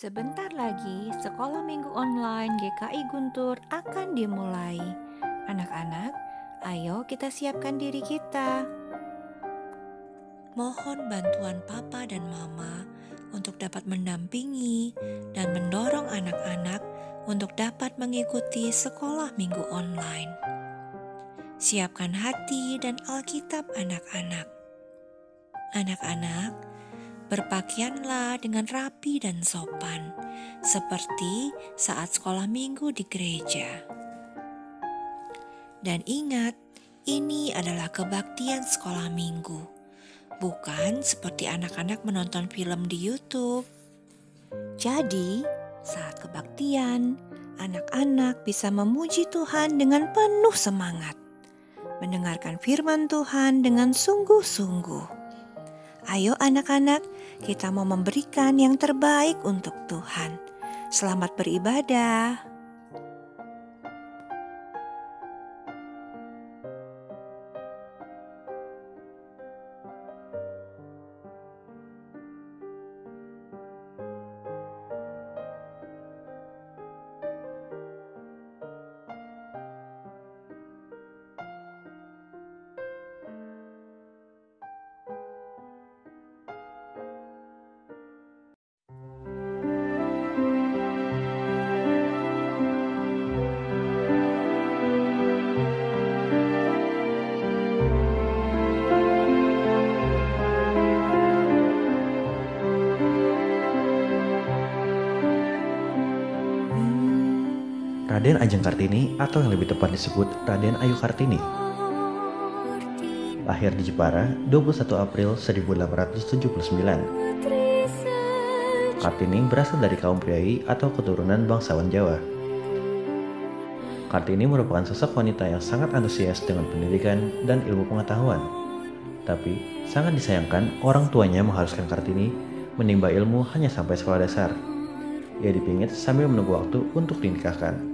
Sebentar lagi, sekolah minggu online GKI Guntur akan dimulai. Anak-anak, ayo kita siapkan diri kita. Mohon bantuan papa dan mama untuk dapat mendampingi dan mendorong anak-anak untuk dapat mengikuti sekolah minggu online. Siapkan hati dan Alkitab anak-anak. Anak-anak, berpakaianlah dengan rapi dan sopan, seperti saat sekolah minggu di gereja. Dan ingat, ini adalah kebaktian sekolah minggu, bukan seperti anak-anak menonton film di YouTube. Jadi, saat kebaktian, anak-anak bisa memuji Tuhan dengan penuh semangat, mendengarkan firman Tuhan dengan sungguh-sungguh. Ayo anak-anak, kita mau memberikan yang terbaik untuk Tuhan. Selamat beribadah. Raden Ajeng Kartini atau yang lebih tepat disebut Raden Ayu Kartini. Lahir di Jepara 21 April 1879. Kartini berasal dari kaum priai atau keturunan bangsawan Jawa. Kartini merupakan sosok wanita yang sangat antusias dengan pendidikan dan ilmu pengetahuan. Tapi sangat disayangkan orang tuanya mengharuskan Kartini menimba ilmu hanya sampai sekolah dasar. Ia dipingit sambil menunggu waktu untuk dinikahkan.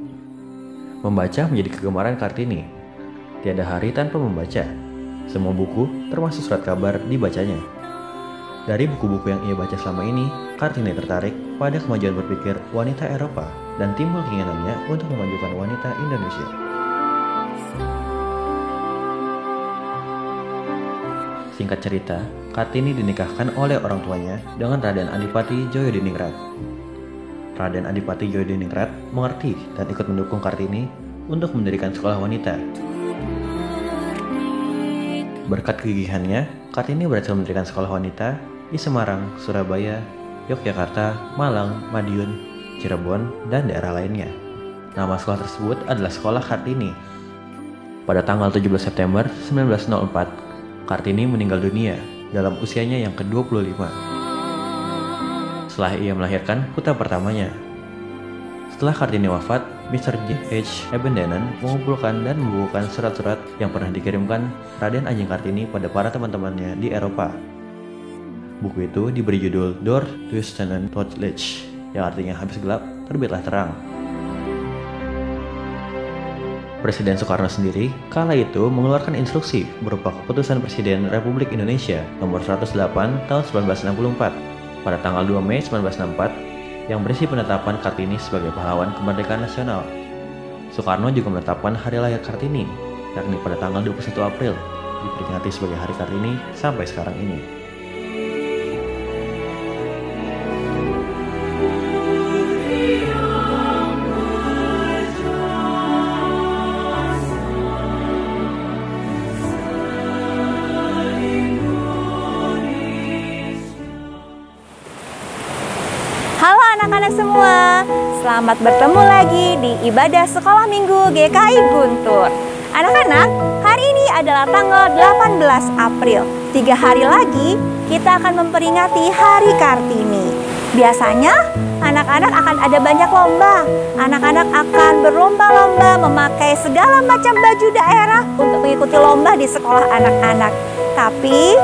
Membaca menjadi kegemaran Kartini. Tiada hari tanpa membaca. Semua buku, termasuk surat kabar, dibacanya. Dari buku-buku yang ia baca selama ini, Kartini tertarik pada kemajuan berpikir wanita Eropa dan timbul keinginannya untuk memajukan wanita Indonesia. Singkat cerita, Kartini dinikahkan oleh orang tuanya dengan Raden Adipati Djoyodiningrat. Raden Adipati Djoyodiningrat mengerti dan ikut mendukung Kartini untuk mendirikan sekolah wanita. Berkat kegigihannya, Kartini berhasil mendirikan sekolah wanita di Semarang, Surabaya, Yogyakarta, Malang, Madiun, Cirebon, dan daerah lainnya. Nama sekolah tersebut adalah Sekolah Kartini. Pada tanggal 17 September 1904, Kartini meninggal dunia dalam usianya yang ke-25. Setelah ia melahirkan putra pertamanya. Setelah Kartini wafat, Mr. J.H. Abendanan mengumpulkan dan membukukan surat-surat yang pernah dikirimkan Raden Ajeng Kartini pada para teman-temannya di Eropa. Buku itu diberi judul Door to Stenen Tot Licht, yang artinya habis gelap, terbitlah terang. Presiden Soekarno sendiri kala itu mengeluarkan instruksi berupa Keputusan Presiden Republik Indonesia nomor 108 tahun 1964 pada tanggal 2 Mei 1964 yang berisi penetapan Kartini sebagai pahlawan kemerdekaan nasional. Soekarno juga menetapkan hari lahir Kartini, yakni pada tanggal 21 April, diperingati sebagai Hari Kartini sampai sekarang ini. Anak-anak semua, selamat bertemu lagi di ibadah sekolah minggu GKI Guntur. Anak-anak, hari ini adalah tanggal 18 April. 3 hari lagi kita akan memperingati Hari Kartini. Biasanya anak-anak akan ada banyak lomba. Anak-anak akan berlomba-lomba memakai segala macam baju daerah untuk mengikuti lomba di sekolah anak-anak. Tapi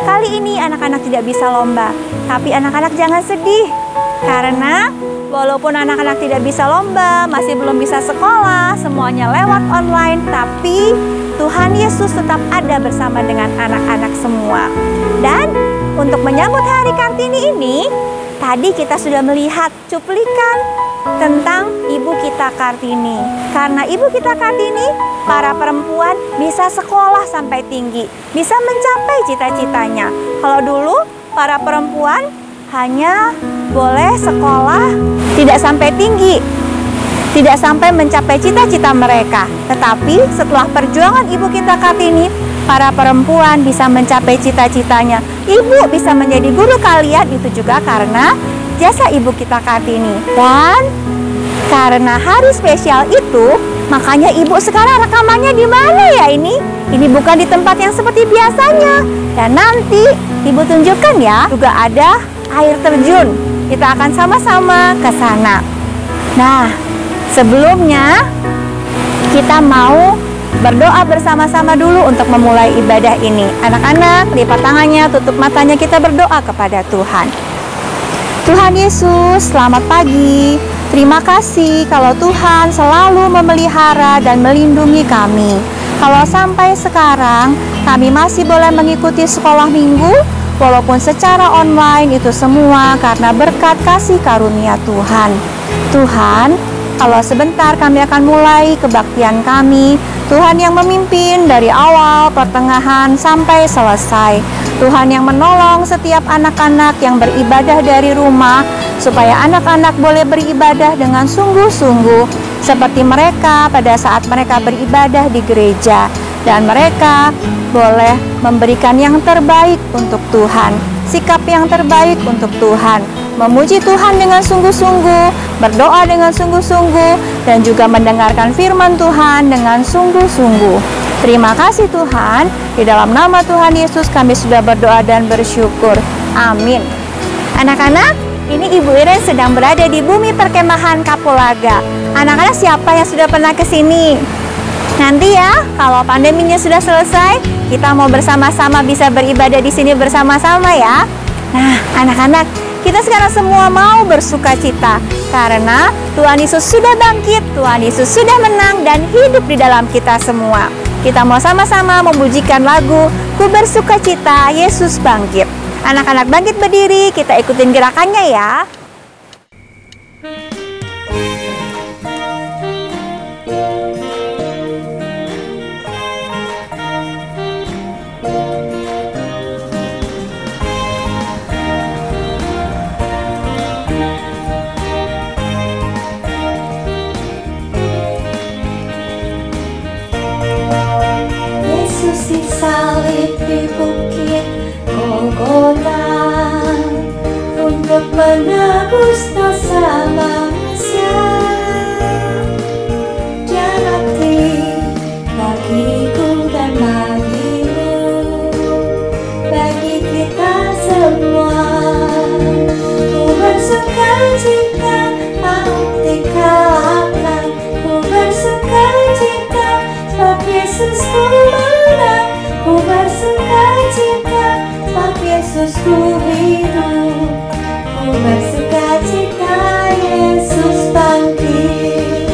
kali ini anak-anak tidak bisa lomba. Tapi anak-anak jangan sedih. Karena walaupun anak-anak tidak bisa lomba, masih belum bisa sekolah, semuanya lewat online, tapi Tuhan Yesus tetap ada bersama dengan anak-anak semua. Dan untuk menyambut Hari Kartini ini, tadi kita sudah melihat cuplikan tentang Ibu kita Kartini. Karena Ibu kita Kartini, para perempuan bisa sekolah sampai tinggi, bisa mencapai cita-citanya. Kalau dulu para perempuan hanya boleh sekolah tidak sampai tinggi, tidak sampai mencapai cita-cita mereka. Tetapi setelah perjuangan Ibu kita Kartini, para perempuan bisa mencapai cita-citanya. Ibu bisa menjadi guru kalian, itu juga karena jasa Ibu kita Kartini. Dan karena hari spesial itu, makanya Ibu sekarang rekamannya di mana ya ini? Ini bukan di tempat yang seperti biasanya. Dan nanti Ibu tunjukkan ya, juga ada air terjun. Kita akan sama-sama ke sana. Nah, sebelumnya kita mau berdoa bersama-sama dulu untuk memulai ibadah ini. Anak-anak, lipat tangannya, tutup matanya, kita berdoa kepada Tuhan. Tuhan Yesus, selamat pagi. Terima kasih kalau Tuhan selalu memelihara dan melindungi kami. Kalau sampai sekarang kami masih boleh mengikuti sekolah minggu, walaupun secara online, itu semua karena berkat kasih karunia Tuhan. Tuhan, kalau sebentar kami akan mulai kebaktian kami, Tuhan yang memimpin dari awal, pertengahan, sampai selesai. Tuhan yang menolong setiap anak-anak yang beribadah dari rumah, supaya anak-anak boleh beribadah dengan sungguh-sungguh, seperti mereka pada saat mereka beribadah di gereja. Dan mereka boleh memberikan yang terbaik untuk Tuhan, sikap yang terbaik untuk Tuhan, memuji Tuhan dengan sungguh-sungguh, berdoa dengan sungguh-sungguh, dan juga mendengarkan firman Tuhan dengan sungguh-sungguh. Terima kasih Tuhan, di dalam nama Tuhan Yesus kami sudah berdoa dan bersyukur. Amin. Anak-anak, ini Ibu Iren sedang berada di bumi perkemahan Kapulaga. Anak-anak siapa yang sudah pernah ke sini? Nanti ya, kalau pandeminya sudah selesai, kita mau bersama-sama bisa beribadah di sini bersama-sama ya. Nah, anak-anak, kita sekarang semua mau bersuka cita karena Tuhan Yesus sudah bangkit, Tuhan Yesus sudah menang dan hidup di dalam kita semua. Kita mau sama-sama memujikan lagu Ku bersuka cita, Yesus bangkit. Anak-anak bangkit berdiri, kita ikutin gerakannya ya. Disalib di bukit Golgota untuk menebus dosa manusia. Dia mati bagiku dan bagimu, bagi kita semua. Ku bersuka cita maut dikalahkan, ku bersuka cita sebab Yesus ku menang. Ku bersuka cita sebab Yesus ku hidup. Ku bersuka cita Yesus bangkit.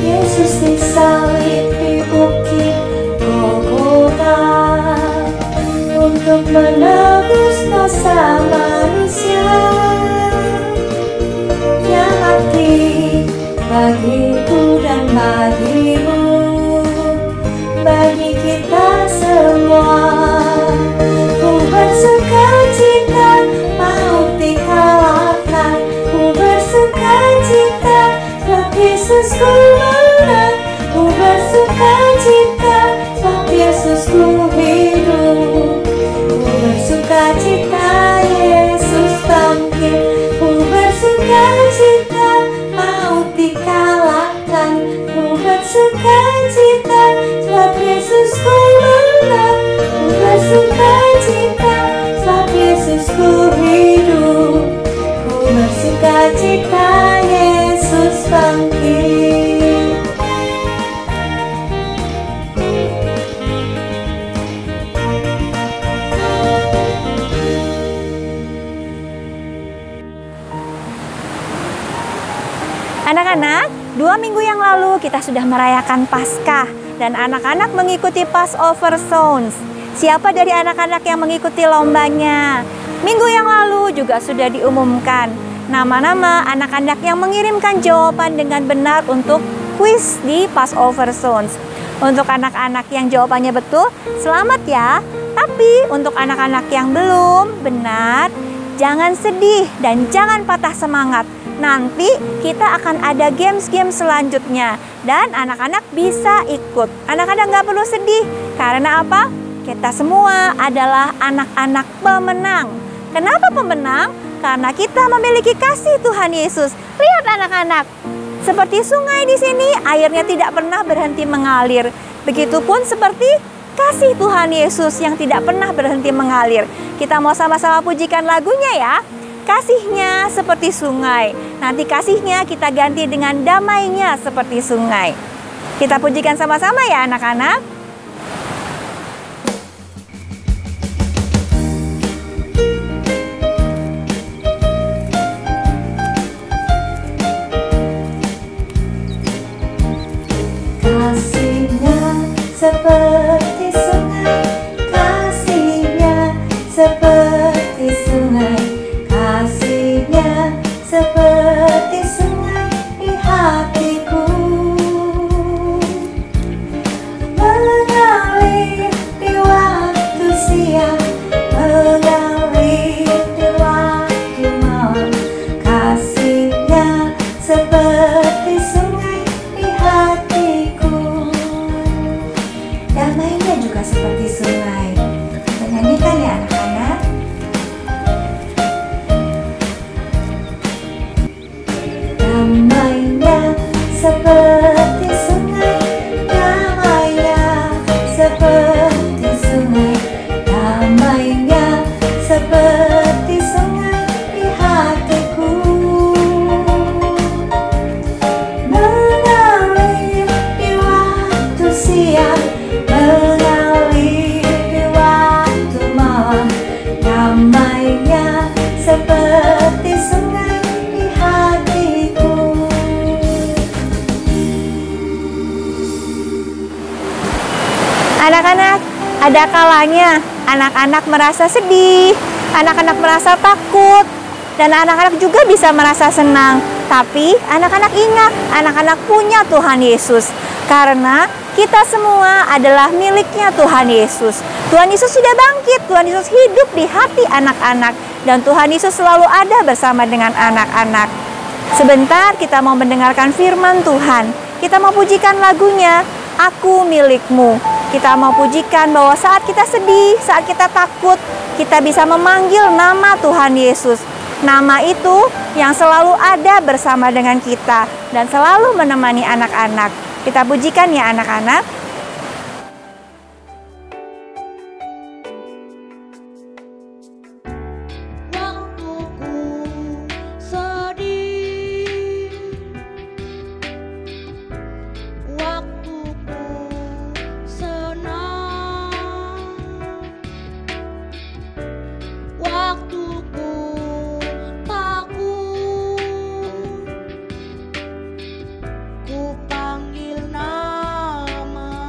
Yesus disalib di bukit Golgota untuk menebus dosa manusia. Dia mati bagiku dan bagimu, bagi kita semua. Ku bersuka cita maut dikalahkan, ku bersuka cita sebab Yesus ku menang. Ku bersuka cita sebab Yesus ku hidup. Ku bersuka cita Yesus bangkit. Ku bersuka cita maut dikalahkan, ku bersuka cita sebab Yesus ku menang. Ku bersuka cita sebab Yesus ku hidup. Ku bersuka cita Yesus bangkit. Anak-anak, 2 minggu yang lalu kita sudah merayakan Paskah dan anak-anak mengikuti Passover Sounds. Siapa dari anak-anak yang mengikuti lombanya? Minggu yang lalu juga sudah diumumkan nama-nama anak-anak yang mengirimkan jawaban dengan benar untuk kuis di Passover Sounds. Untuk anak-anak yang jawabannya betul, selamat ya. Tapi untuk anak-anak yang belum benar, jangan sedih dan jangan patah semangat. Nanti kita akan ada games-games selanjutnya dan anak-anak bisa ikut. Anak-anak nggak perlu sedih. Karena apa? Kita semua adalah anak-anak pemenang. Kenapa pemenang? Karena kita memiliki kasih Tuhan Yesus. Lihat anak-anak, seperti sungai di sini, airnya tidak pernah berhenti mengalir. Begitupun seperti kasih Tuhan Yesus yang tidak pernah berhenti mengalir. Kita mau sama-sama pujikan lagunya ya. Kasihnya seperti sungai. Nanti kasihnya kita ganti dengan damainya seperti sungai. Kita pujikan sama-sama ya anak-anak. Kasihnya seperti sungai, kasihnya seperti sungai, kasihnya seperti sungai di hatiku, mengalir di waktu siang, mengalir di waktu malam. Kasihnya seperti sungai di hatiku, damainya juga seperti sungai. Kita nyanyikan ya anak-anak. Damainya seperti sungai, damainya seperti sungai, damainya seperti sungai di hatiku, mengalir di waktu siang, mengalir di waktu malam. Damainya seperti sungai di hatiku. Anak-anak, ada kalanya anak-anak merasa sedih, anak-anak merasa takut, dan anak-anak juga bisa merasa senang. Tapi anak-anak ingat, anak-anak punya Tuhan Yesus. Karena kita semua adalah miliknya Tuhan Yesus. Tuhan Yesus sudah bangkit, Tuhan Yesus hidup di hati anak-anak. Dan Tuhan Yesus selalu ada bersama dengan anak-anak. Sebentar kita mau mendengarkan firman Tuhan. Kita mau pujikan lagunya, Aku Milikmu. Kita mau pujikan bahwa saat kita sedih, saat kita takut, kita bisa memanggil nama Tuhan Yesus. Nama itu yang selalu ada bersama dengan kita dan selalu menemani anak-anak. Kita pujikan ya anak-anak. Ku panggil nama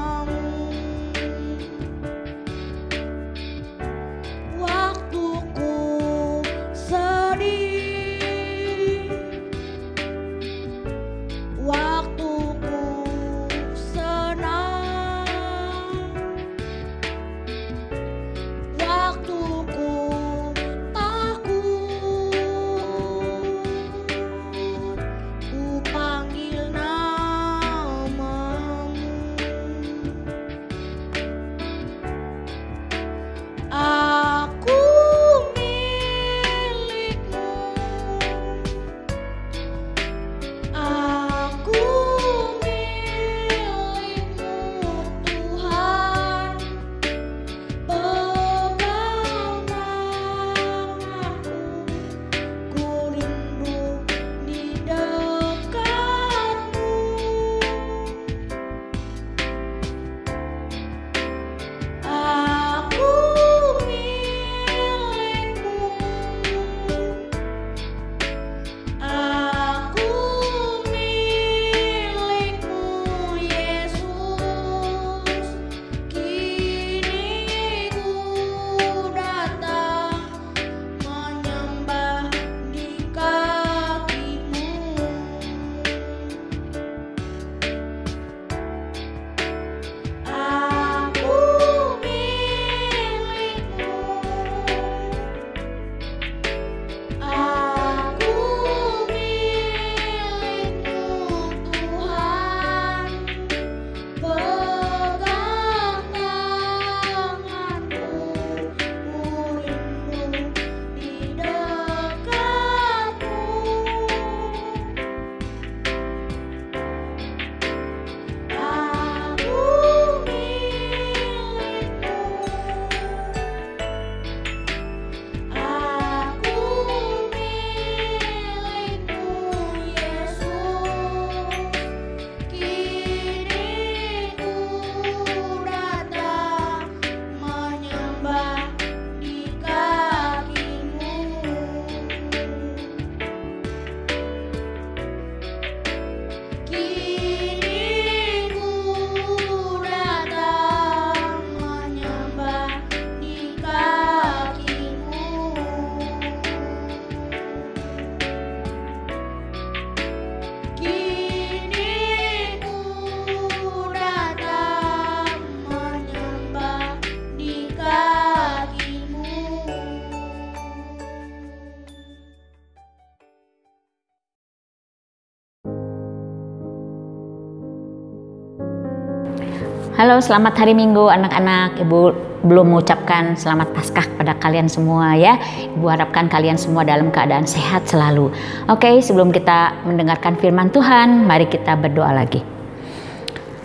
Halo, selamat hari Minggu anak-anak. Ibu belum mengucapkan selamat Paskah kepada kalian semua ya. Ibu harapkan kalian semua dalam keadaan sehat selalu. Oke, sebelum kita mendengarkan firman Tuhan, mari kita berdoa lagi.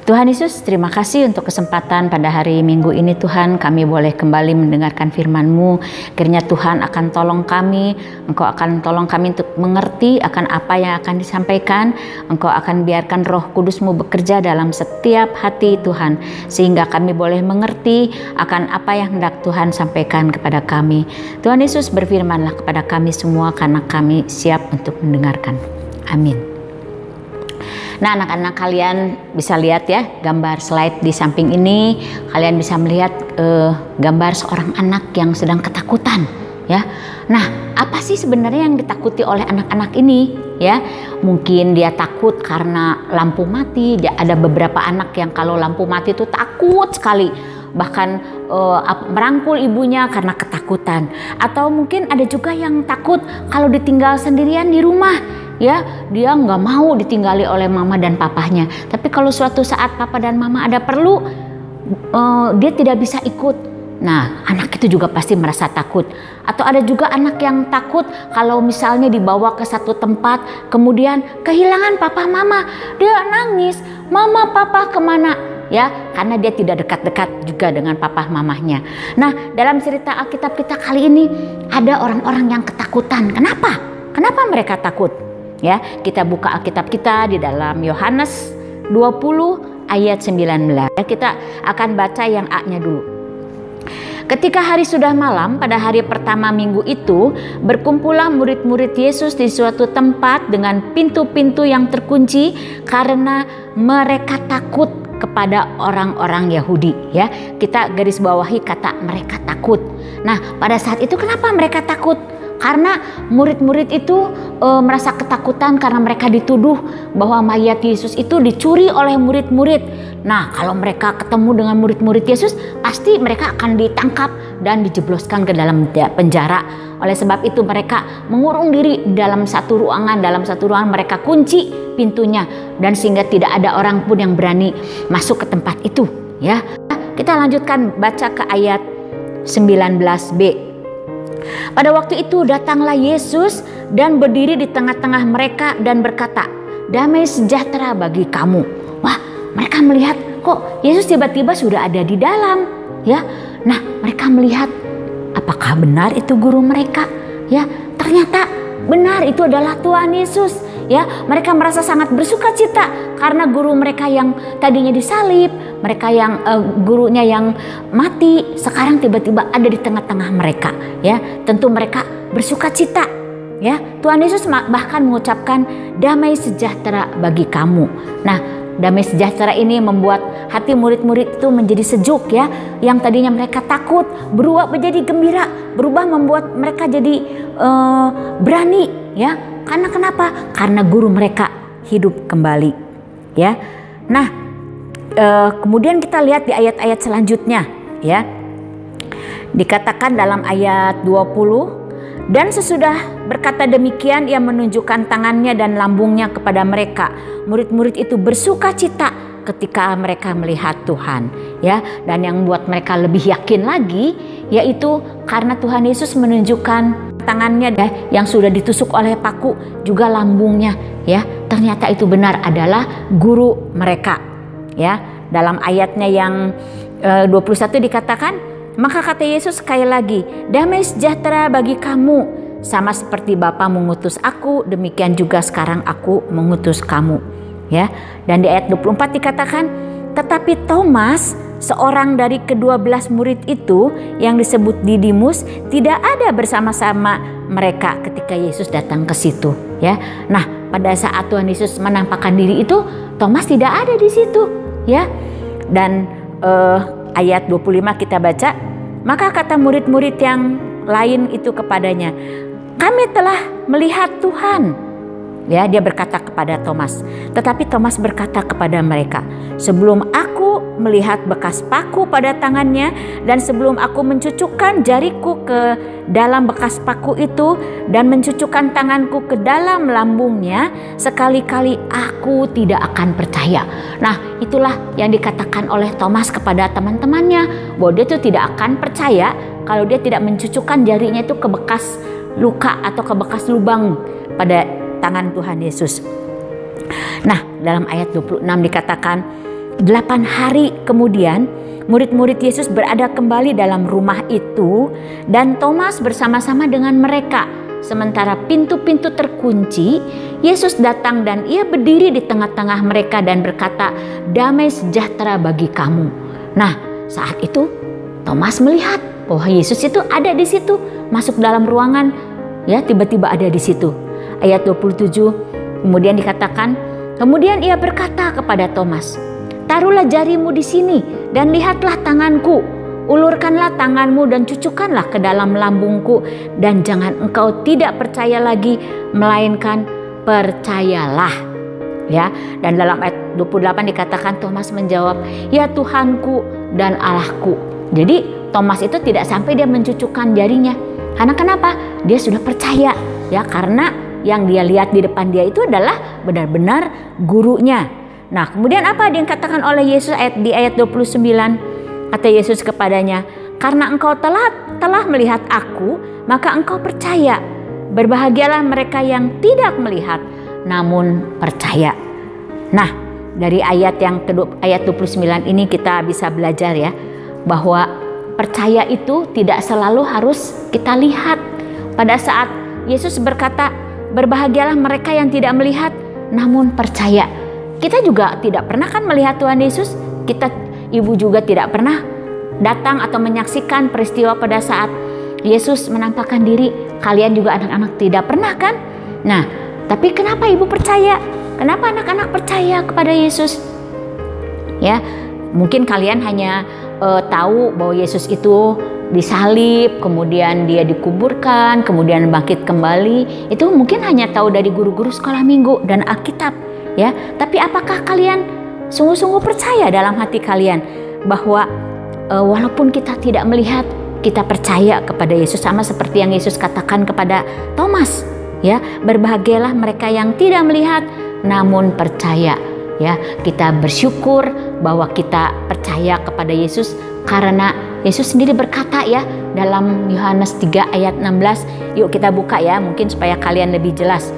Tuhan Yesus, terima kasih untuk kesempatan pada hari Minggu ini Tuhan, kami boleh kembali mendengarkan firman-Mu. Kiranya Tuhan akan tolong kami, Engkau akan tolong kami untuk mengerti akan apa yang akan disampaikan. Engkau akan biarkan Roh Kudus-Mu bekerja dalam setiap hati Tuhan, sehingga kami boleh mengerti akan apa yang hendak Tuhan sampaikan kepada kami. Tuhan Yesus, berfirman-Lah kepada kami semua karena kami siap untuk mendengarkan. Amin. Nah, anak-anak, kalian bisa lihat ya gambar slide di samping ini. Kalian bisa melihat gambar seorang anak yang sedang ketakutan ya. Nah, apa sih sebenarnya yang ditakuti oleh anak-anak ini ya? Mungkin dia takut karena lampu mati. Ada beberapa anak yang kalau lampu mati itu takut sekali, bahkan merangkul ibunya karena ketakutan. Atau mungkin ada juga yang takut kalau ditinggal sendirian di rumah ya, dia nggak mau ditinggali oleh mama dan papahnya. Tapi kalau suatu saat papa dan mama ada perlu, dia tidak bisa ikut. Nah, anak itu juga pasti merasa takut. Atau ada juga anak yang takut kalau misalnya dibawa ke satu tempat, kemudian kehilangan papa mama. Dia nangis, mama papa kemana? Ya, karena dia tidak dekat-dekat juga dengan papa mamahnya. Nah, dalam cerita Alkitab kita kali ini ada orang-orang yang ketakutan. Kenapa? Kenapa mereka takut? Ya, kita buka Alkitab kita di dalam Yohanes 20 ayat 19. Kita akan baca yang A-nya dulu. Ketika hari sudah malam pada hari pertama minggu itu, berkumpullah murid-murid Yesus di suatu tempat dengan pintu-pintu yang terkunci karena mereka takut kepada orang-orang Yahudi ya. Kita garis bawahi kata mereka takut. Nah, pada saat itu kenapa mereka takut? Karena murid-murid itu merasa ketakutan karena mereka dituduh bahwa mayat Yesus itu dicuri oleh murid-murid. Nah, kalau mereka ketemu dengan murid-murid Yesus, pasti mereka akan ditangkap dan dijebloskan ke dalam penjara. Oleh sebab itu mereka mengurung diri dalam satu ruangan. Dalam satu ruangan mereka kunci pintunya, dan sehingga tidak ada orang pun yang berani masuk ke tempat itu ya. Kita lanjutkan baca ke ayat 19b. Pada waktu itu datanglah Yesus dan berdiri di tengah-tengah mereka dan berkata, "Damai sejahtera bagi kamu." Wah, mereka melihat kok Yesus tiba-tiba sudah ada di dalam ya. Nah, mereka melihat apakah benar itu guru mereka ya. Ternyata benar itu adalah Tuhan Yesus ya. Mereka merasa sangat bersukacita karena guru mereka yang tadinya disalib, mereka yang gurunya yang mati, sekarang tiba-tiba ada di tengah-tengah mereka ya. Tentu mereka bersukacita ya. Tuhan Yesus bahkan mengucapkan damai sejahtera bagi kamu. Nah, damai sejahtera ini membuat hati murid-murid itu menjadi sejuk ya. Yang tadinya mereka takut berubah menjadi gembira, berubah membuat mereka jadi berani ya. Karena kenapa? Karena guru mereka hidup kembali ya. Nah, kemudian kita lihat di ayat-ayat selanjutnya ya. Dikatakan dalam ayat 20, dan sesudah berkata demikian ia menunjukkan tangannya dan lambungnya kepada mereka. Murid-murid itu bersukacita ketika mereka melihat Tuhan ya. Dan yang membuat mereka lebih yakin lagi yaitu karena Tuhan Yesus menunjukkan tangannya yang sudah ditusuk oleh paku, juga lambungnya ya. Ternyata itu benar adalah guru mereka ya. Dalam ayatnya yang 21 dikatakan, maka kata Yesus sekali lagi, damai sejahtera bagi kamu. Sama seperti Bapa mengutus aku, demikian juga sekarang aku mengutus kamu ya. Dan di ayat 24 dikatakan, tetapi Thomas, seorang dari ke-12 murid itu yang disebut Didimus, tidak ada bersama-sama mereka ketika Yesus datang ke situ ya. Nah, pada saat Tuhan Yesus menampakkan diri itu, Thomas tidak ada di situ ya. Dan ayat 25 kita baca, maka kata murid-murid yang lain itu kepadanya, kami telah melihat Tuhan. Ya, dia berkata kepada Thomas. Tetapi Thomas berkata kepada mereka, sebelum aku aku melihat bekas paku pada tangannya, dan sebelum aku mencucukkan jariku ke dalam bekas paku itu dan mencucukkan tanganku ke dalam lambungnya, sekali-kali aku tidak akan percaya. Nah, itulah yang dikatakan oleh Thomas kepada teman-temannya, bahwa dia itu tidak akan percaya kalau dia tidak mencucukkan jarinya itu ke bekas luka atau ke bekas lubang pada tangan Tuhan Yesus. Nah, dalam ayat 26 dikatakan 8 hari kemudian murid-murid Yesus berada kembali dalam rumah itu, dan Thomas bersama-sama dengan mereka. Sementara pintu-pintu terkunci, Yesus datang dan ia berdiri di tengah-tengah mereka dan berkata, "Damai sejahtera bagi kamu." Nah, saat itu Thomas melihat bahwa Yesus itu ada di situ, masuk dalam ruangan, ya, tiba-tiba ada di situ. Ayat 27 kemudian dikatakan, kemudian ia berkata kepada Thomas, "Taruhlah jarimu di sini dan lihatlah tanganku. Ulurkanlah tanganmu dan cucukkanlah ke dalam lambungku, dan jangan engkau tidak percaya lagi, melainkan percayalah." Ya, dan dalam ayat 28 dikatakan Thomas menjawab, "Ya Tuhanku dan Allahku." Jadi Thomas itu tidak sampai dia mencucukkan jarinya. Karena kenapa? Dia sudah percaya, ya, karena yang dia lihat di depan dia itu adalah benar-benar gurunya. Nah, kemudian apa yang dikatakan oleh Yesus di ayat 29? Kata Yesus kepadanya, "Karena engkau telah melihat aku, maka engkau percaya. Berbahagialah mereka yang tidak melihat, namun percaya." Nah, dari ayat 29 ini kita bisa belajar, ya, bahwa percaya itu tidak selalu harus kita lihat. Pada saat Yesus berkata, "Berbahagialah mereka yang tidak melihat, namun percaya." Kita juga tidak pernah kan melihat Tuhan Yesus. Ibu juga tidak pernah datang atau menyaksikan peristiwa pada saat Yesus menampakkan diri. Kalian juga anak-anak tidak pernah kan? Nah, tapi kenapa ibu percaya? Kenapa anak-anak percaya kepada Yesus? Ya, mungkin kalian hanya tahu bahwa Yesus itu disalib, kemudian dia dikuburkan, kemudian bangkit kembali. Itu mungkin hanya tahu dari guru-guru sekolah minggu dan Alkitab, ya. Tapi apakah kalian sungguh-sungguh percaya dalam hati kalian bahwa walaupun kita tidak melihat, kita percaya kepada Yesus, sama seperti yang Yesus katakan kepada Thomas, ya, "Berbahagialah mereka yang tidak melihat namun percaya." Ya, kita bersyukur bahwa kita percaya kepada Yesus karena Yesus sendiri berkata, ya, dalam Yohanes 3 ayat 16. Yuk kita buka, ya, mungkin supaya kalian lebih jelas.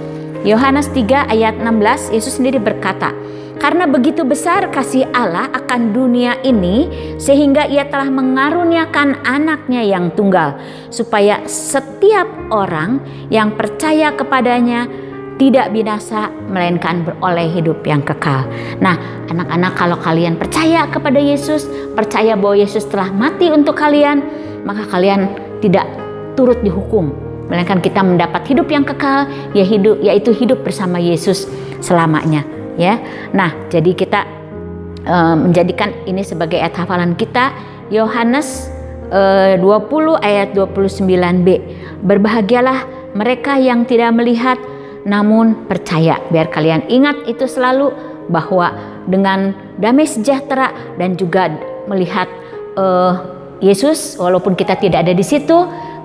Yohanes 3 ayat 16, Yesus sendiri berkata, "Karena begitu besar kasih Allah akan dunia ini, sehingga ia telah mengaruniakan anaknya yang tunggal, supaya setiap orang yang percaya kepadanya tidak binasa, melainkan beroleh hidup yang kekal." Nah, anak-anak, kalau kalian percaya kepada Yesus, percaya bahwa Yesus telah mati untuk kalian, maka kalian tidak turut dihukum, melainkan kita mendapat hidup yang kekal, yaitu hidup bersama Yesus selamanya, ya. Nah, jadi kita menjadikan ini sebagai ayat hafalan kita, Yohanes 20 ayat 29b. "Berbahagialah mereka yang tidak melihat namun percaya." Biar kalian ingat itu selalu, bahwa dengan damai sejahtera dan juga melihat Yesus, walaupun kita tidak ada di situ,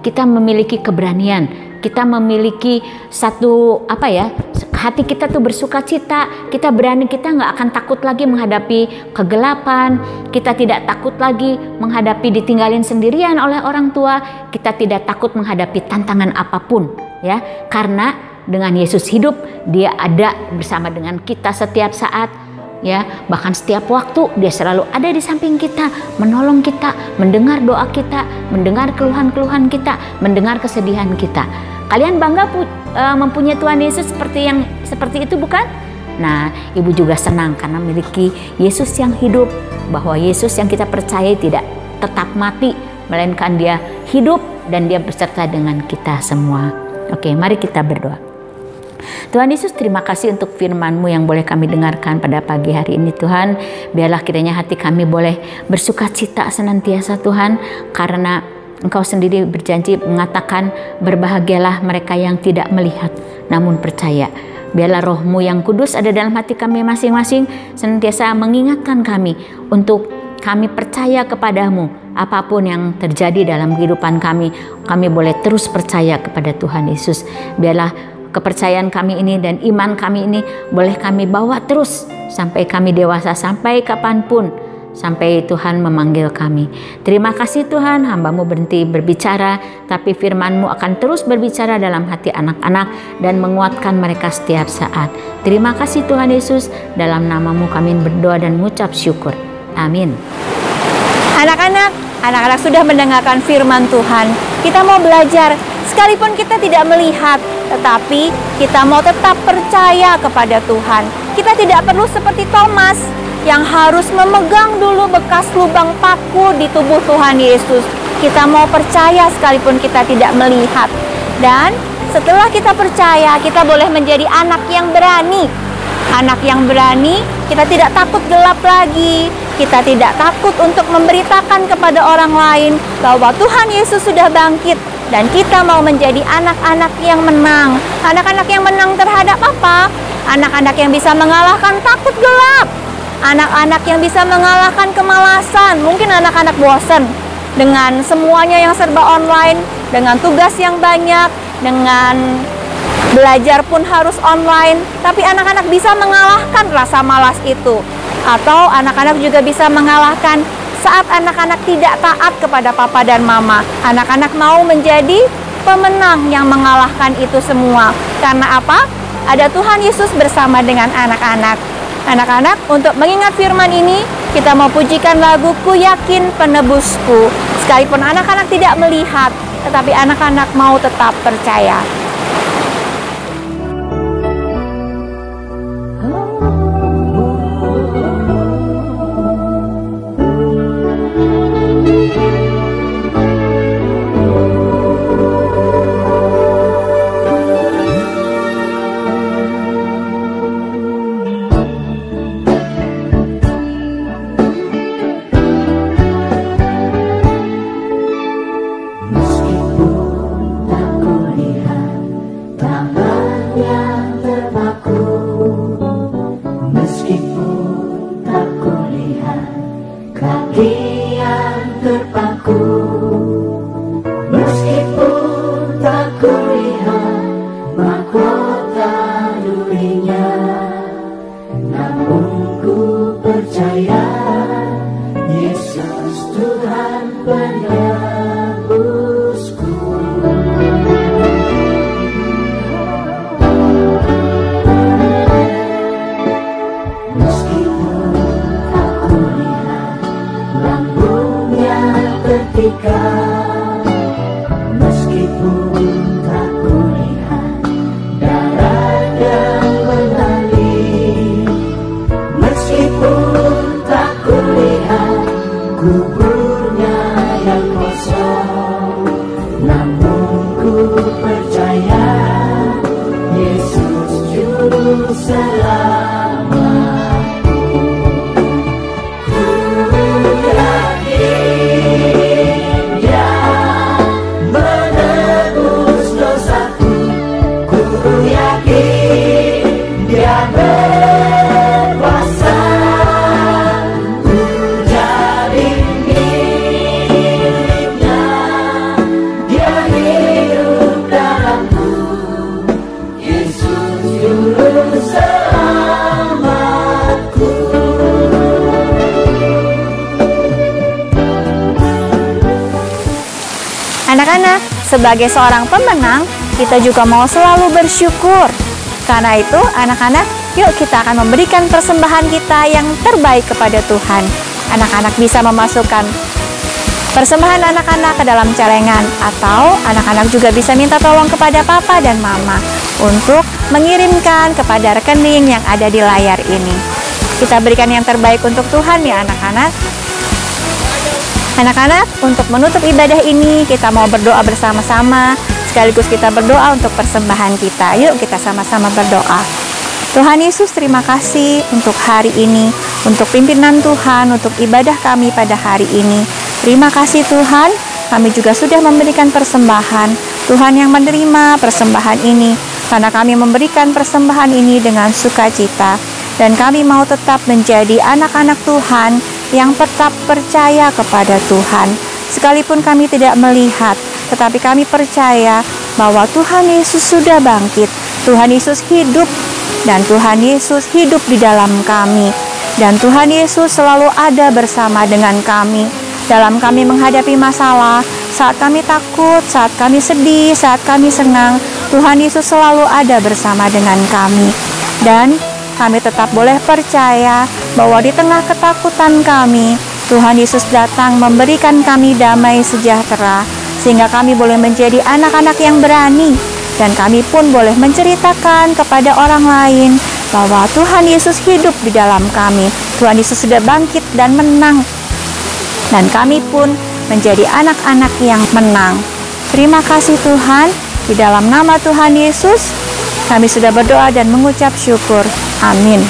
kita memiliki keberanian, kita memiliki satu hati kita tuh bersuka cita, kita berani, kita nggak akan takut lagi menghadapi kegelapan, kita tidak takut lagi menghadapi ditinggalin sendirian oleh orang tua, kita tidak takut menghadapi tantangan apapun, ya, karena dengan Yesus hidup, dia ada bersama dengan kita setiap saat, ya, bahkan setiap waktu dia selalu ada di samping kita, menolong kita, mendengar doa kita, mendengar keluhan-keluhan kita, mendengar kesedihan kita. Kalian bangga mempunyai Tuhan Yesus seperti itu, bukan? Nah, ibu juga senang karena memiliki Yesus yang hidup, bahwa Yesus yang kita percaya tidak tetap mati, melainkan dia hidup dan dia beserta dengan kita semua. Oke, mari kita berdoa. Tuhan Yesus, terima kasih untuk firman-Mu yang boleh kami dengarkan pada pagi hari ini, Tuhan. Biarlah kiranya hati kami boleh bersuka cita senantiasa, Tuhan, karena Engkau sendiri berjanji mengatakan, "Berbahagialah mereka yang tidak melihat namun percaya." Biarlah Roh-Mu yang kudus ada dalam hati kami masing-masing, senantiasa mengingatkan kami untuk kami percaya kepadamu. Apapun yang terjadi dalam kehidupan kami boleh terus percaya kepada Tuhan Yesus. Biarlah kepercayaan kami ini dan iman kami ini boleh kami bawa terus sampai kami dewasa, sampai kapanpun, sampai Tuhan memanggil kami. Terima kasih Tuhan, hamba-Mu berhenti berbicara, tapi firman-Mu akan terus berbicara dalam hati anak-anak dan menguatkan mereka setiap saat. Terima kasih Tuhan Yesus, dalam nama-Mu kami berdoa dan mengucap syukur. Amin. Anak-anak sudah mendengarkan firman Tuhan. Kita mau belajar, sekalipun kita tidak melihat, tetapi kita mau tetap percaya kepada Tuhan. Kita tidak perlu seperti Thomas yang harus memegang dulu bekas lubang paku di tubuh Tuhan Yesus. Kita mau percaya sekalipun kita tidak melihat. Dan setelah kita percaya, kita boleh menjadi anak yang berani. Anak yang berani, kita tidak takut gelap lagi. Kita tidak takut untuk memberitakan kepada orang lain bahwa Tuhan Yesus sudah bangkit. Dan kita mau menjadi anak-anak yang menang. Anak-anak yang menang terhadap apa? Anak-anak yang bisa mengalahkan takut gelap. Anak-anak yang bisa mengalahkan kemalasan. Mungkin anak-anak bosan dengan semuanya yang serba online, dengan tugas yang banyak, dengan belajar pun harus online. Tapi anak-anak bisa mengalahkan rasa malas itu. Atau anak-anak juga bisa mengalahkan saat anak-anak tidak taat kepada papa dan mama. Anak-anak mau menjadi pemenang yang mengalahkan itu semua. Karena apa? Ada Tuhan Yesus bersama dengan anak-anak. Anak-anak, untuk mengingat firman ini, kita mau pujikan lagu Ku Yakin Penebusku. Sekalipun anak-anak tidak melihat, tetapi anak-anak mau tetap percaya. Anak-anak, sebagai seorang pemenang, kita juga mau selalu bersyukur. Karena itu, anak-anak, yuk kita akan memberikan persembahan kita yang terbaik kepada Tuhan. Anak-anak bisa memasukkan persembahan anak-anak ke dalam celengan, atau anak-anak juga bisa minta tolong kepada papa dan mama untuk mengirimkan kepada rekening yang ada di layar ini. Kita berikan yang terbaik untuk Tuhan ya anak-anak. Anak-anak, untuk menutup ibadah ini, kita mau berdoa bersama-sama, sekaligus kita berdoa untuk persembahan kita. Yuk kita sama-sama berdoa. Tuhan Yesus, terima kasih untuk hari ini, untuk pimpinan Tuhan, untuk ibadah kami pada hari ini. Terima kasih Tuhan, kami juga sudah memberikan persembahan. Tuhan yang menerima persembahan ini, karena kami memberikan persembahan ini dengan sukacita. Dan kami mau tetap menjadi anak-anak Tuhan yang tetap percaya kepada Tuhan. Sekalipun kami tidak melihat, tetapi kami percaya bahwa Tuhan Yesus sudah bangkit. Tuhan Yesus hidup, dan Tuhan Yesus hidup di dalam kami. Dan Tuhan Yesus selalu ada bersama dengan kami dalam kami menghadapi masalah, saat kami takut, saat kami sedih, saat kami senang. Tuhan Yesus selalu ada bersama dengan kami. Dan kami tetap boleh percaya bahwa di tengah ketakutan kami, Tuhan Yesus datang memberikan kami damai sejahtera, sehingga kami boleh menjadi anak-anak yang berani. Dan kami pun boleh menceritakan kepada orang lain bahwa Tuhan Yesus hidup di dalam kami. Tuhan Yesus sudah bangkit dan menang. Dan kami pun menjadi anak-anak yang menang. Terima kasih Tuhan, di dalam nama Tuhan Yesus, kami sudah berdoa dan mengucap syukur. Amin.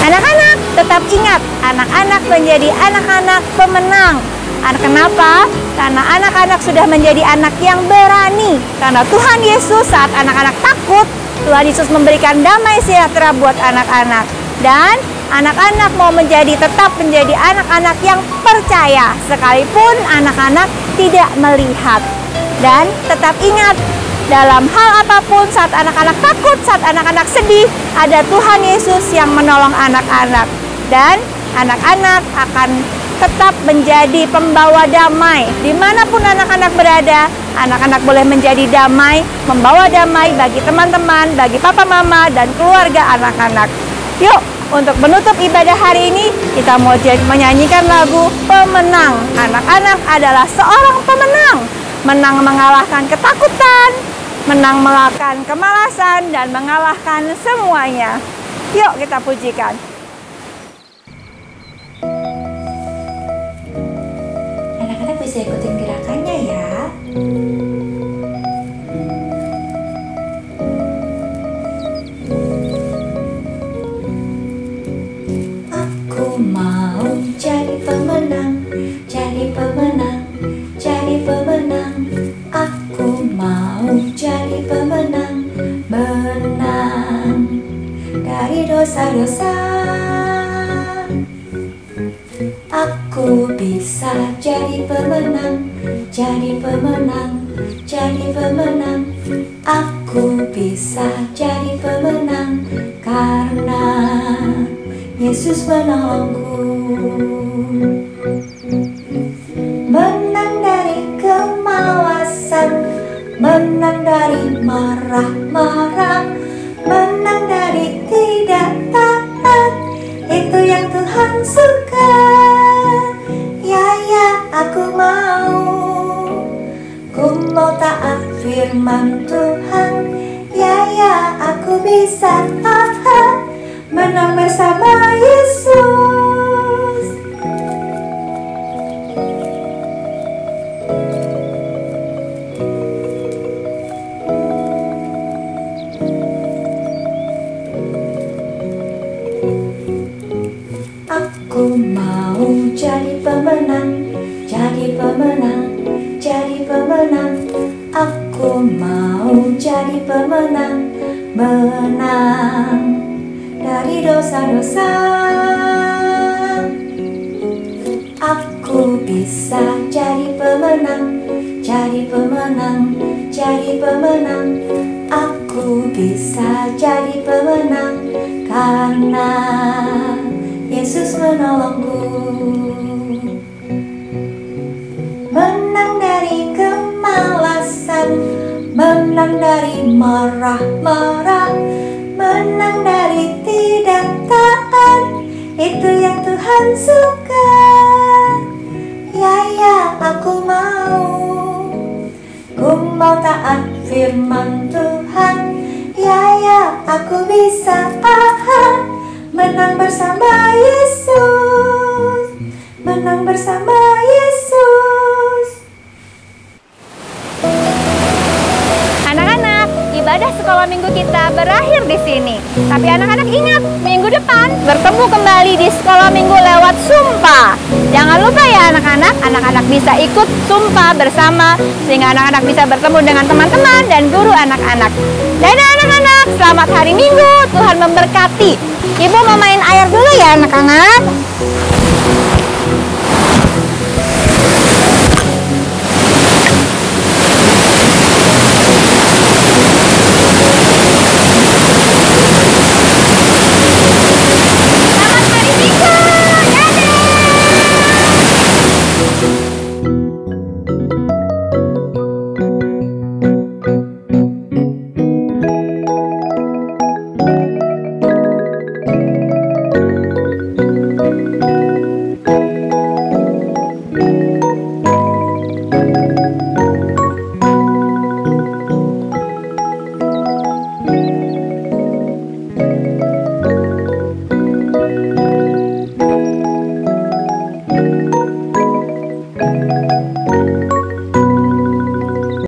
Anak-anak, tetap ingat, anak-anak menjadi anak-anak pemenang. Kenapa? Karena anak-anak sudah menjadi anak yang berani. Karena Tuhan Yesus saat anak-anak takut, Tuhan Yesus memberikan damai sejahtera buat anak-anak. Dan anak-anak mau tetap menjadi anak-anak yang percaya, sekalipun anak-anak tidak melihat. Dan tetap ingat, dalam hal apapun, saat anak-anak takut, saat anak-anak sedih, ada Tuhan Yesus yang menolong anak-anak. Dan anak-anak akan tetap menjadi pembawa damai. Dimanapun anak-anak berada, anak-anak boleh menjadi damai, membawa damai bagi teman-teman, bagi papa mama, dan keluarga anak-anak. Yuk, untuk menutup ibadah hari ini, kita mau menyanyikan lagu Pemenang. Anak-anak adalah seorang pemenang. Menang mengalahkan ketakutan, menang mengalahkan kemalasan, dan mengalahkan semuanya. Yuk kita pujikan. Anak-anak bisa ikutin gerakannya ya. Aku mau jadi pemenang, jadi pemenang, jadi pemenang. Aku mau jadi pemenang, menang dari dosa-dosa. Aku bisa jadi pemenang, jadi pemenang, jadi pemenang. Aku bisa jadi pemenang karena Yesus menolongku. Menang dari kemalasan, menang dari marah-marah, menang dari tidak taat. Itu yang Tuhan suka. Ya, aku mau. Ku mau taat firman Tuhan. Ya, aku bisa taat, menang bersama Yesus. Aku mau jadi pemenang, jadi pemenang, jadi pemenang. Aku mau jadi pemenang, menang dari dosa-dosa. Aku bisa jadi pemenang, jadi pemenang, jadi pemenang. Aku bisa jadi pemenang karena Yesus menolongku. Menang dari kemalasan, menang dari marah-marah, menang dari tidak taat. Itu yang Tuhan suka. Ya, aku mau. Ku mau taat firman Tuhan. Ya, aku bisa taat, menang bersama Yesus, menang bersama Yesus. Anak-anak, ibadah sekolah minggu kita berakhir di sini. Tapi anak-anak ingat, minggu depan bertemu kembali di sekolah minggu lewat sumpah. Jangan lupa ya anak-anak bisa ikut sumpah bersama sehingga anak-anak bisa bertemu dengan teman-teman dan guru anak-anak. Dadah anak-anak, selamat hari Minggu, Tuhan memberkati. Ibu mau main air dulu ya anak-anak.